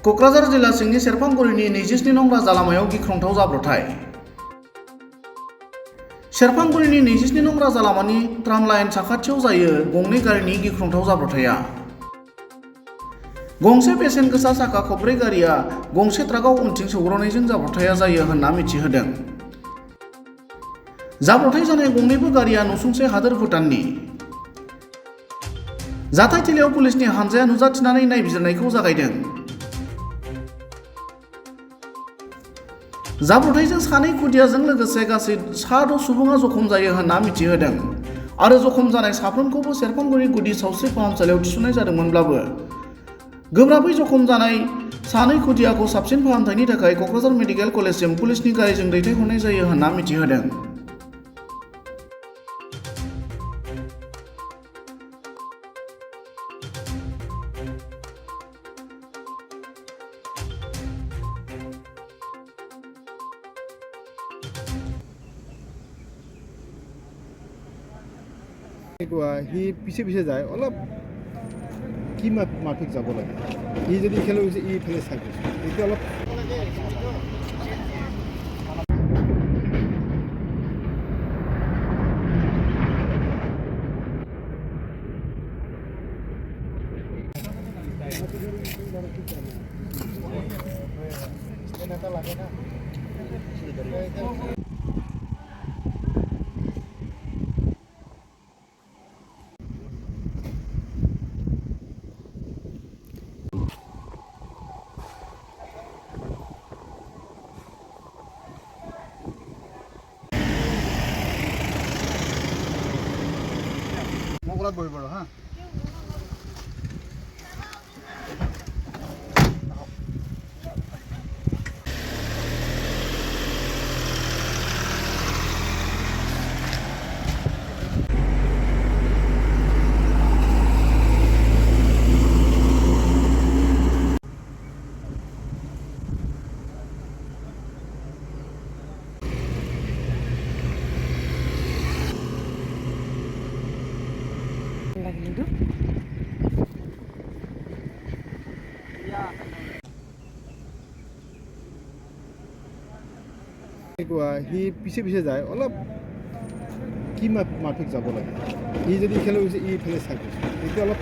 क'क्राझार जिल्ला सिंनि सेरफांगुरिनि 27 नं राजालामायाव गिख्रंथाव जाब्रबथाय। सेरफांगुरिनि 27 नं राजालामानि ट्राम लाइन साखाथियाव जायो गंनै गारिनि गिख्रंथाव जाब्रबथाया। गंसे बेसेन गोसा साखा खबब्रै गारिया गंसे ट्राकआव उनथिं सौग्रावनायजों जाब्रबथाया जायो होनना मिथिहोदों। जाब्रबथाय जानाय गंनैबो गारिया नसुंसे हादोर भुटाननि। जाथायथिलियाव पुलिसनि हानजाया नुजाथिनानै नायबिजिरनायखौ जागायदों। जाब्रबथायजों सानै खुदियाजों लोगोसे गासै 6 सुबुङा जखम जायो होनना मिथिहोदों आरो जखम जानाय साफ्रोमखौबो सेरफांगुरि गुदि सावस्रि फाहामसालियाव थिसननाय जादोंमोनब्लाबो गोब्राबै जखम जानाय सानै खुदियाखौ साबसिन फाहामथायनि थाखाय क'क्राझार मेडिकेल कलेजसिम पुलिसनि गारिजों दैथायहरनाय जायो होनना मिथिहोदों। সি পিছে পিছে যায় অলপ কি মাফিক যাব লাগে ই যদি খেলে ই ইফালে চাব এতিয়া অলপ লাগে না মগরাত বহি পড়ো হ্যাঁ সি পিছে পিছে যায় অলপ কি মাফিক যাব লাগে ই যদি খেলে ই ইফালে চাব এতিয়া অলপ